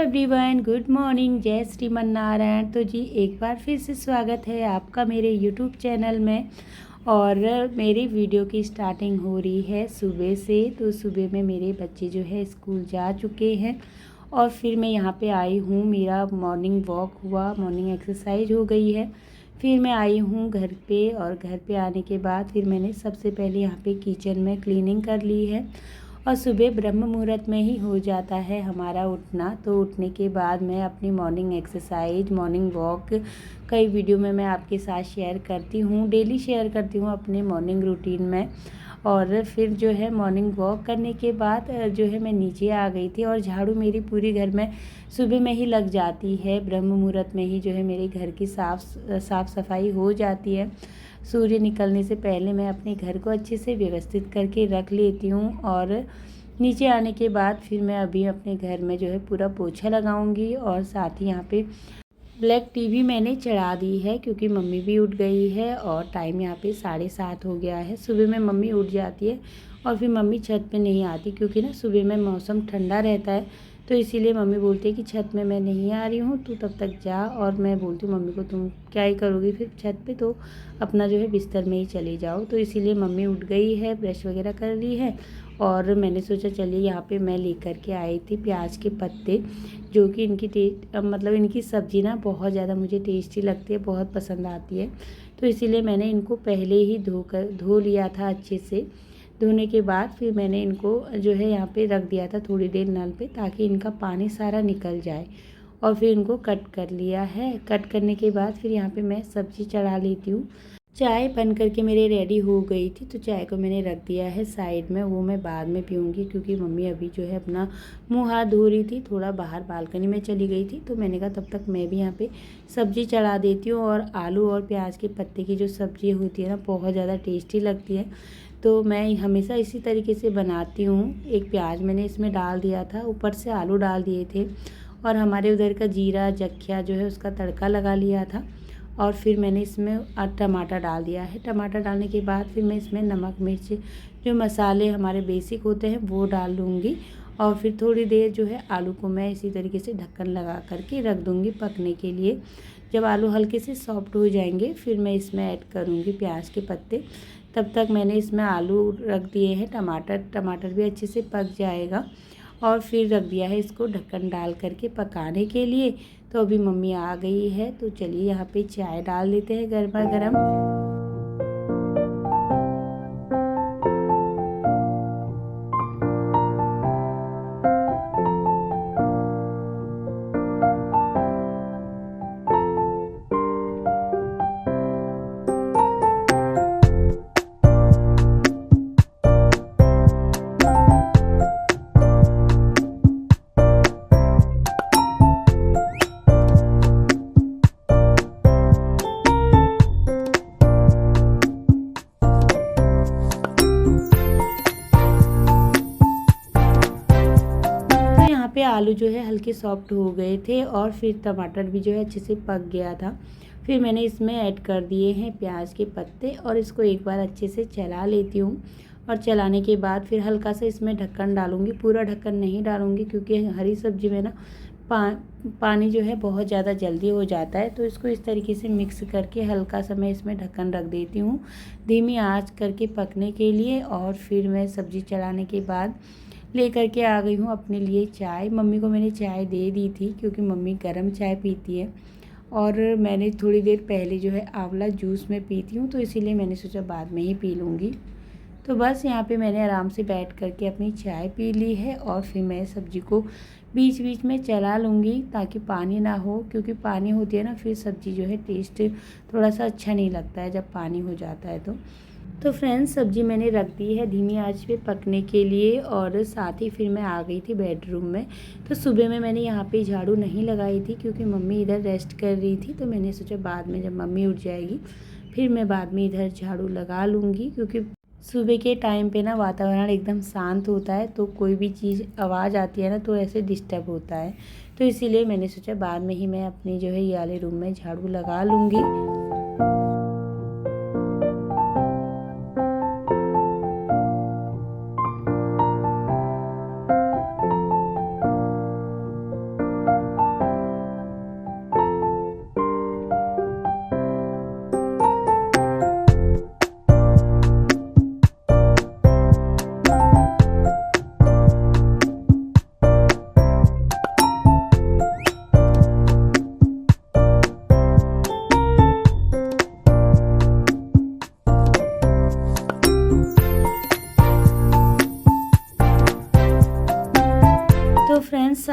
Everyone, good morning, जय श्रीमन्नारायण। तो जी एक बार फिर से स्वागत है आपका मेरे यूट्यूब चैनल में। और मेरी वीडियो की स्टार्टिंग हो रही है सुबह से। तो सुबह में मेरे बच्चे जो है स्कूल जा चुके हैं और फिर मैं यहाँ पे आई हूँ। मेरा मॉर्निंग वॉक हुआ, मॉर्निंग एक्सरसाइज हो गई है। फिर मैं आई हूँ घर पे और घर पे आने के बाद फिर मैंने सबसे पहले यहाँ पे किचन में क्लीनिंग कर ली है। और सुबह ब्रह्म मुहूर्त में ही हो जाता है हमारा उठना। तो उठने के बाद मैं अपनी मॉर्निंग एक्सरसाइज, मॉर्निंग वॉक कई वीडियो में मैं आपके साथ शेयर करती हूँ, डेली शेयर करती हूँ अपने मॉर्निंग रूटीन में। और फिर जो है मॉर्निंग वॉक करने के बाद जो है मैं नीचे आ गई थी और झाड़ू मेरी पूरी घर में सुबह में ही लग जाती है। ब्रह्म मुहूर्त में ही जो है मेरे घर की साफ़ सफाई हो जाती है। सूर्य निकलने से पहले मैं अपने घर को अच्छे से व्यवस्थित करके रख लेती हूँ। और नीचे आने के बाद फिर मैं अभी अपने घर में जो है पूरा पोछा लगाऊंगी। और साथ ही यहाँ पे ब्लैक टी भी मैंने चढ़ा दी है क्योंकि मम्मी भी उठ गई है और टाइम यहाँ पे 7:30 हो गया है। सुबह में मम्मी उठ जाती है और फिर मम्मी छत पे नहीं आती क्योंकि ना सुबह में मौसम ठंडा रहता है। तो इसीलिए मम्मी बोलती है कि छत में मैं नहीं आ रही हूँ, तू तब तक जा। और मैं बोलती हूँ मम्मी को, तुम क्या ही करोगी फिर छत पे, तो अपना जो है बिस्तर में ही चले जाओ। तो इसीलिए मम्मी उठ गई है, ब्रश वगैरह कर ली है। और मैंने सोचा चलिए यहाँ पे मैं लेकर के आई थी प्याज के पत्ते, जो कि इनकी सब्ज़ी ना बहुत ज़्यादा मुझे टेस्टी लगती है, बहुत पसंद आती है। तो इसीलिए मैंने इनको पहले ही धो लिया था अच्छे से। धोने के बाद फिर मैंने इनको जो है यहाँ पे रख दिया था थोड़ी देर नल पे, ताकि इनका पानी सारा निकल जाए। और फिर इनको कट कर लिया है। कट करने के बाद फिर यहाँ पे मैं सब्ज़ी चढ़ा लेती हूँ। चाय बन करके मेरे रेडी हो गई थी, तो चाय को मैंने रख दिया है साइड में, वो मैं बाद में पीऊँगी क्योंकि मम्मी अभी जो है अपना मुंह हाथ धो रही थी, थोड़ा बाहर बालकनी में चली गई थी। तो मैंने कहा तब तक मैं भी यहाँ पे सब्ज़ी चढ़ा देती हूँ। और आलू और प्याज के पत्ते की जो सब्ज़ी होती है ना, बहुत ज़्यादा टेस्टी लगती है। तो मैं हमेशा इसी तरीके से बनाती हूँ। एक प्याज मैंने इसमें डाल दिया था, ऊपर से आलू डाल दिए थे और हमारे उधर का जीरा जख्या जो है उसका तड़का लगा लिया था। और फिर मैंने इसमें टमाटर डाल दिया है। टमाटर डालने के बाद फिर मैं इसमें नमक मिर्च जो मसाले हमारे बेसिक होते हैं वो डाल लूँगी। और फिर थोड़ी देर जो है आलू को मैं इसी तरीके से ढक्कन लगा करके रख दूँगी पकने के लिए। जब आलू हल्के से सॉफ्ट हो जाएंगे फिर मैं इसमें ऐड करूँगी प्याज के पत्ते। तब तक मैंने इसमें आलू रख दिए हैं, टमाटर भी अच्छे से पक जाएगा। और फिर रख दिया है इसको ढक्कन डाल करके पकाने के लिए। तो अभी मम्मी आ गई है, तो चलिए यहाँ पे चाय डाल देते हैं गरमा गरम। पे आलू जो है हल्के सॉफ्ट हो गए थे और फिर टमाटर भी जो है अच्छे से पक गया था। फिर मैंने इसमें ऐड कर दिए हैं प्याज के पत्ते और इसको एक बार अच्छे से चला लेती हूँ। और चलाने के बाद फिर हल्का सा इसमें ढक्कन डालूँगी, पूरा ढक्कन नहीं डालूँगी क्योंकि हरी सब्जी में ना पानी जो है बहुत ज़्यादा जल्दी हो जाता है। तो इसको इस तरीके से मिक्स करके हल्का सा मैं इसमें ढक्कन रख देती हूँ धीमी आंच करके पकने के लिए। और फिर मैं सब्ज़ी चलाने के बाद लेकर के आ गई हूँ अपने लिए चाय। मम्मी को मैंने चाय दे दी थी क्योंकि मम्मी गर्म चाय पीती है और मैंने थोड़ी देर पहले जो है आंवला जूस में पीती हूँ, तो इसीलिए मैंने सोचा बाद में ही पी लूँगी। तो बस यहाँ पे मैंने आराम से बैठ करके अपनी चाय पी ली है और फिर मैं सब्ज़ी को बीच बीच में चला लूँगी ताकि पानी ना हो, क्योंकि पानी होती है ना फिर सब्ज़ी जो है टेस्ट थोड़ा सा अच्छा नहीं लगता है जब पानी हो जाता है। तो फ्रेंड्स सब्ज़ी मैंने रख दी है धीमी आंच पे पकने के लिए। और साथ ही फिर मैं आ गई थी बेडरूम में। तो सुबह में मैंने यहाँ पे झाड़ू नहीं लगाई थी क्योंकि मम्मी इधर रेस्ट कर रही थी। तो मैंने सोचा बाद में जब मम्मी उठ जाएगी फिर मैं बाद में इधर झाड़ू लगा लूँगी, क्योंकि सुबह के टाइम पे ना वातावरण एकदम शांत होता है, तो कोई भी चीज़ आवाज़ आती है ना तो ऐसे डिस्टर्ब होता है। तो इसीलिए मैंने सोचा बाद में ही मैं अपनी जो है ये वाले रूम में झाड़ू लगा लूँगी।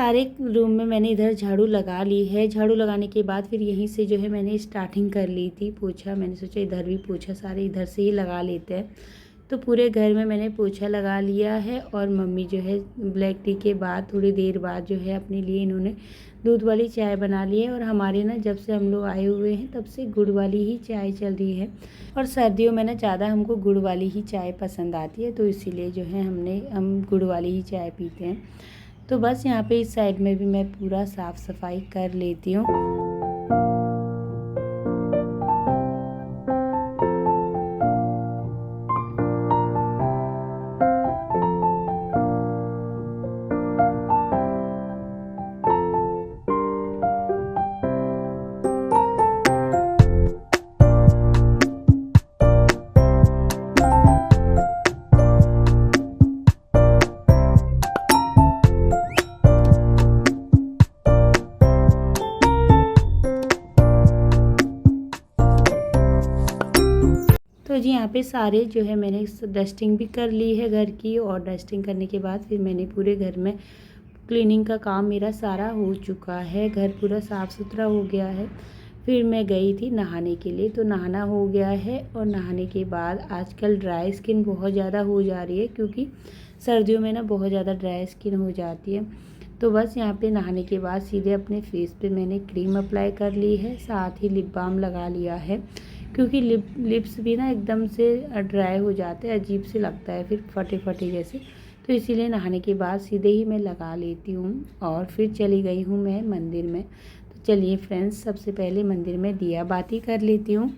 सारे रूम में मैंने इधर झाड़ू लगा ली है। झाड़ू लगाने के बाद फिर यहीं से जो है मैंने स्टार्टिंग कर ली थी पोछा। मैंने सोचा इधर भी पोछा सारे इधर से ही लगा लेते हैं। तो पूरे घर में मैंने पोछा लगा लिया है। और मम्मी जो है ब्लैक टी के बाद थोड़ी देर बाद जो है अपने लिए इन्होंने दूध वाली चाय बना ली है। और हमारे ना जब से हम लोग आए हुए हैं तब से गुड़ वाली ही चाय चल रही है। और सर्दियों में ना ज़्यादा हमको गुड़ वाली ही चाय पसंद आती है, तो इसीलिए जो है हम गुड़ वाली ही चाय पीते हैं। तो बस यहाँ पे इस साइड में भी मैं पूरा साफ़ सफाई कर लेती हूँ। तो जी यहाँ पे सारे जो है मैंने डस्टिंग भी कर ली है घर की। और डस्टिंग करने के बाद फिर मैंने पूरे घर में क्लीनिंग का काम मेरा सारा हो चुका है। घर पूरा साफ़ सुथरा हो गया है। फिर मैं गई थी नहाने के लिए, तो नहाना हो गया है। और नहाने के बाद आजकल ड्राई स्किन बहुत ज़्यादा हो जा रही है, क्योंकि सर्दियों में ना बहुत ज़्यादा ड्राई स्किन हो जाती है। तो बस यहाँ पे नहाने के बाद सीधे अपने फेस पे मैंने क्रीम अप्लाई कर ली है, साथ ही लिप बाम लगा लिया है। क्योंकि लिप्स भी ना एकदम से ड्राई हो जाते हैं, अजीब से लगता है फिर फटे फटे जैसे। तो इसीलिए नहाने के बाद सीधे ही मैं लगा लेती हूँ। और फिर चली गई हूँ मैं मंदिर में। तो चलिए फ्रेंड्स, सबसे पहले मंदिर में दिया बाती कर लेती हूँ।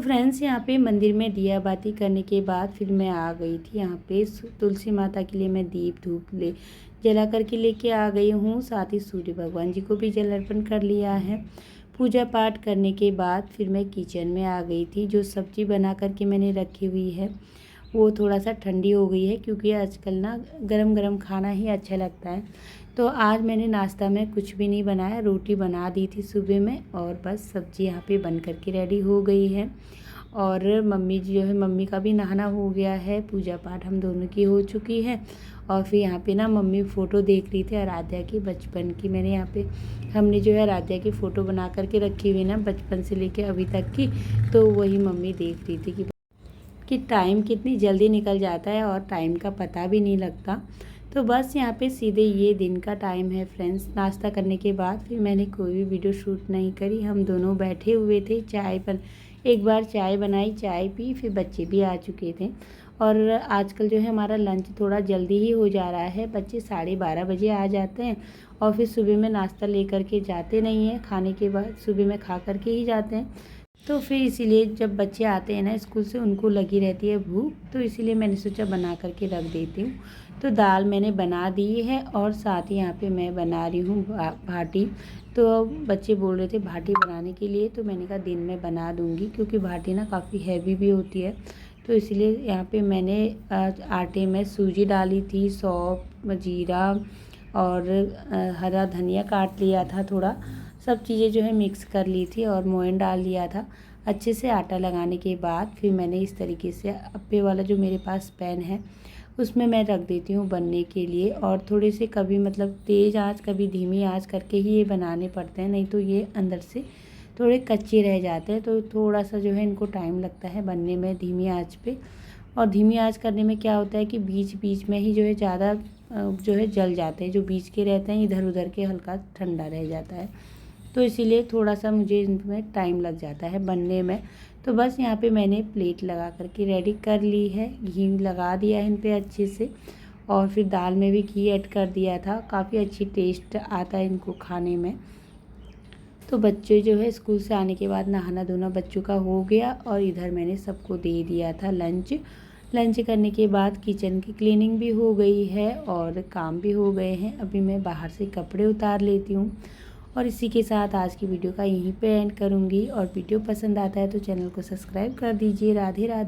फ्रेंड्स, यहाँ पे मंदिर में दिया बाती करने के बाद फिर मैं आ गई थी यहाँ पे तुलसी माता के लिए मैं दीप धूप जला करके लेके आ गई हूँ। साथ ही सूर्य भगवान जी को भी जल अर्पण कर लिया है। पूजा पाठ करने के बाद फिर मैं किचन में आ गई थी। जो सब्ज़ी बना करके मैंने रखी हुई है वो थोड़ा सा ठंडी हो गई है, क्योंकि आजकल ना गरम गरम खाना ही अच्छा लगता है। तो आज मैंने नाश्ता में कुछ भी नहीं बनाया, रोटी बना दी थी सुबह में। और बस सब्ज़ी यहाँ पे बन करके रेडी हो गई है। और मम्मी जो है, मम्मी का भी नहाना हो गया है, पूजा पाठ हम दोनों की हो चुकी है। और फिर यहाँ पे ना मम्मी फ़ोटो देख रही थी आराध्या की बचपन की। मैंने यहाँ पे हमने जो है आराध्या की फ़ोटो बना करके रखी हुई ना बचपन से लेके अभी तक की। तो वही मम्मी देख रही थी कि टाइम कितनी जल्दी निकल जाता है और टाइम का पता भी नहीं लगता। तो बस यहाँ पे सीधे ये दिन का टाइम है फ्रेंड्स। नाश्ता करने के बाद फिर मैंने कोई भी वीडियो शूट नहीं करी। हम दोनों बैठे हुए थे, चाय पर एक बार चाय बनाई, चाय पी, फिर बच्चे भी आ चुके थे। और आजकल जो है हमारा लंच थोड़ा जल्दी ही हो जा रहा है। बच्चे 12:30 बजे आ जाते हैं और फिर सुबह में नाश्ता लेकर के जाते नहीं हैं, खाने के बाद सुबह में खा करके ही जाते हैं। तो फिर इसीलिए जब बच्चे आते हैं ना स्कूल से, उनको लगी रहती है भूख, तो इसीलिए मैंने सोचा बना करके रख देती हूँ। तो दाल मैंने बना दी है और साथ ही यहाँ पे मैं बना रही हूँ भाटी। तो बच्चे बोल रहे थे भाटी बनाने के लिए, तो मैंने कहा दिन में बना दूँगी, क्योंकि भाटी ना काफ़ी हैवी भी होती है। तो इसलिए यहाँ पे मैंने आटे में सूजी डाली थी, सौंफ, जीरा और हरा धनिया काट लिया था थोड़ा, सब चीज़ें जो है मिक्स कर ली थी और मोयन डाल लिया था। अच्छे से आटा लगाने के बाद फिर मैंने इस तरीके से अप्पे वाला जो मेरे पास पैन है उसमें मैं रख देती हूँ बनने के लिए। और थोड़े से कभी मतलब तेज़ आंच कभी धीमी आंच करके ही ये बनाने पड़ते हैं, नहीं तो ये अंदर से थोड़े कच्चे रह जाते हैं। तो थोड़ा सा जो है इनको टाइम लगता है बनने में धीमी आंच पे। और धीमी आंच करने में क्या होता है कि बीच बीच में ही जो है ज़्यादा जो है जल जाते हैं, जो बीच के रहते हैं इधर उधर के हल्का ठंडा रह जाता है। तो इसीलिए थोड़ा सा मुझे इनमें टाइम लग जाता है बनने में। तो बस यहाँ पे मैंने प्लेट लगा करके रेडी कर ली है, घी लगा दिया है इन पे अच्छे से। और फिर दाल में भी घी ऐड कर दिया था, काफ़ी अच्छी टेस्ट आता है इनको खाने में। तो बच्चे जो है स्कूल से आने के बाद नहाना धोना बच्चों का हो गया और इधर मैंने सबको दे दिया था लंच करने के बाद किचन की क्लीनिंग भी हो गई है और काम भी हो गए हैं। अभी मैं बाहर से कपड़े उतार लेती हूँ और इसी के साथ आज की वीडियो का यहीं पे एंड करूँगी। और वीडियो पसंद आता है तो चैनल को सब्सक्राइब कर दीजिए। राधे राधे।